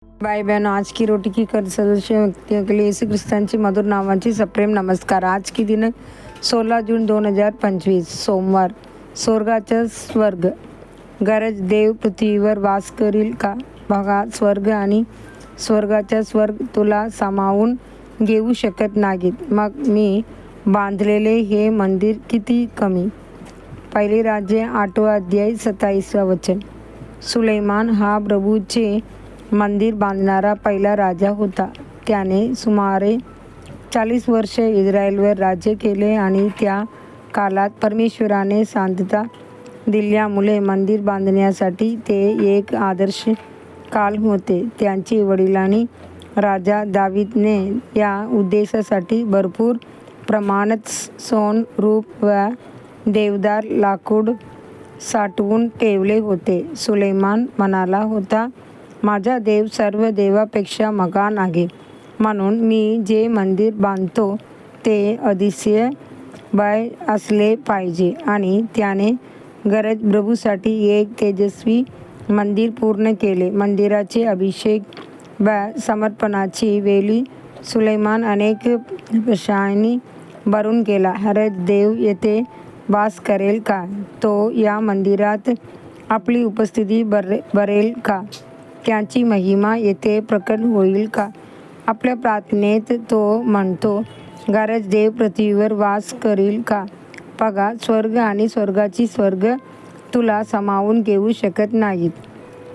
भाई बहनों, आज की रोटी की कर सदस्य व्यक्तियों के लिए यीशु ख्रिस्तांची मधुर नावांची सप्रेम नमस्कार। आज की दिन 16 जून 2025 सोमवार। स्वर्गाचा स्वर्ग। गरज देव पृथ्वीवर वास करील का? बघा, स्वर्ग आणि स्वर्गाचा स्वर्ग तुला सामावून घेऊ शकत नाहीत, मग मी बांधलेले हे मंदिर किती कमी. पहिली राज्य 8वा अध्याय 27वा वचन. सुलेमान हा प्रभूचे मंदिर बांधणारा पहिला राजा होता. त्याने सुमारे 40 वर्ष इस्रायलवर राज्य केले आणि त्या काळात परमेश्वराने शांतता दिल्यामुळे मंदिर बांधण्यासाठी ते एक आदर्श काळ होते. त्यांच्या वडिलांनी राजा दावीदने या उद्देशासाठी भरपूर प्रमाणात सोन, रूप व देवदार लाकूड साठवून ठेवले होते. सुलेमान म्हणाला होता, माझा देव सर्व देवापेक्षा महान आहे, म्हणून मी जे मंदिर बांधतो ते अतिशय भय असले पाहिजे. आणि त्याने गरज प्रभूसाठी एक तेजस्वी मंदिर पूर्ण केले. मंदिराचे अभिषेक व समर्पणाची वेळी सुलेमान अनेक प्रश्नांनी भरून गेला. खरंच देव येथे वास करेल का? तो या मंदिरात आपली उपस्थिती भरेल का? त्याची महिमा येथे प्रकट होईल का? आपल्या प्रार्थनेत तो म्हणतो, गरज देव पृथ्वीवर वास करील का? बघा, स्वर्ग आणि स्वर्गाची स्वर्ग तुला सामावून घेऊ शकत नाहीत,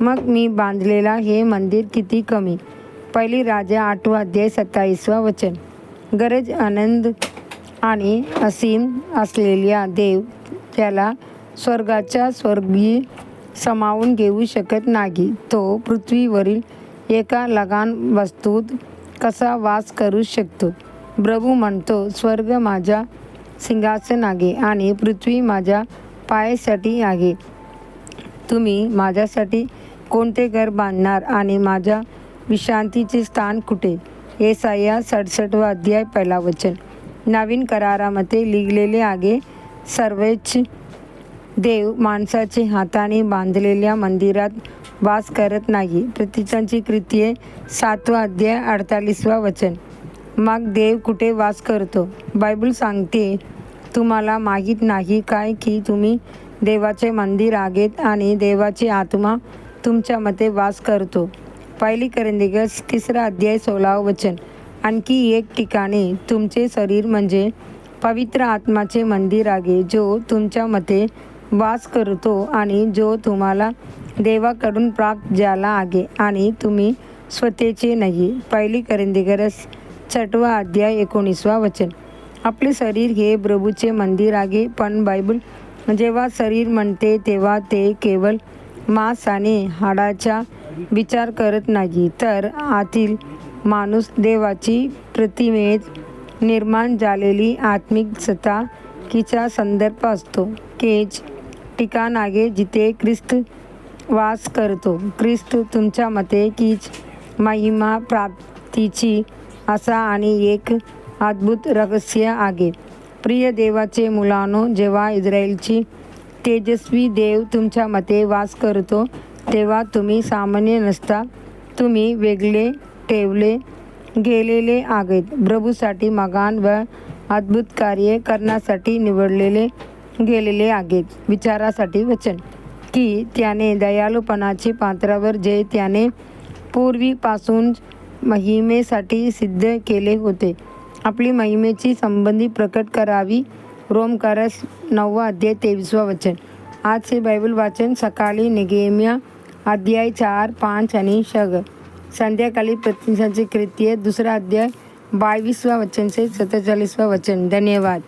मग मी बांधलेला हे मंदिर किती कमी. पहिली राजा 8वा अध्याय 27वा वचन. गरज आनंद आणि असीम असलेल्या देव त्याला स्वर्गाच्या स्वर्गी सामावून घेऊ शकत नाही. तो पृथ्वीवरील एका लहान वस्तूत कसा वास करू शकतो? प्रभू म्हणतो, स्वर्ग माझ्या सिंहासन आहे आणि पृथ्वी माझ्या पायासाठी आहे. तुम्ही माझ्यासाठी कोणते घर बांधणार आणि माझ्या विश्रांतीचे स्थान कुठे? येसाया 67वा अध्याय 1ला वचन. नवीन करारामध्ये लिहिलेले आहे, सर्वोच्च देव माणसाचे हाताने बांधलेल्या मंदिरात वास करत नाही. प्रतीकांची कृत्ये 7वा अध्याय 48वा वचन. मग देव कुठे वास करतो? बायबल सांगते, तुम्हाला माहीत नाही काय की तुम्ही देवाचे मंदिर आहेत आणि देवाची आत्मा तुमच्यामध्ये वास करतो. पहिली कोरिन्थियर 3रा अध्याय 16वा वचन. आणखी एक ठिकाणी तुमचे शरीर म्हणजे पवित्र आत्माचे मंदिर आहे, जो तुमच्यामध्ये वास करतो आणि जो तुम्हाला देवाकडून प्राप्त झाला आहे आणि तुम्ही स्वतःचे नाही. पहिली कोरिन्थियर 6वा अध्याय 19वा वचन. आपले शरीर हे प्रभूचे मंदिर आहे, पण बायबल जेव्हा शरीर म्हणते तेव्हा ते केवळ मांस आणि हाडाचा विचार करत नाही, तर आतील माणूस देवाची प्रतिमेत निर्माण झालेली आत्मिक सत्ता कीचा संदर्भ असतो. केज ठिकाण आहे जिथे ख्रिस्त वास करतो. ख्रिस्त तुमच्यामध्ये कीच महिमा प्राप्तीची आशा आणि एक अद्भुत रहस्य आहे. प्रिय देवाचे मुलांनो, जेव्हा इस्रायलची तेजस्वी देव तुमच्यामध्ये वास करतो तेव्हा तुम्ही सामान्य नसता. तुम्ही वेगळे ठेवले गेलेले आहेत. प्रभूसाठी महान व अद्भुत कार्य करण्यासाठी निवडलेले गेलेले आहेत. विचारासाठी वचन की त्याने दयाळूपणाचे पात्रावर जे त्याने पूर्वीपासून महिमेसाठी सिद्ध केले होते, आपली महिमेची संबंधी प्रकट करावी. रोमकारस 9वा अध्याय 23वा वचन. आजचे बायबल वाचन सकाळी नेहेमिया अध्याय 4, 5 आणि 6. संध्याकाळी प्रतीकांची कृत्ये 2रा अध्याय 22वा वचन से 47वा वचन. धन्यवाद.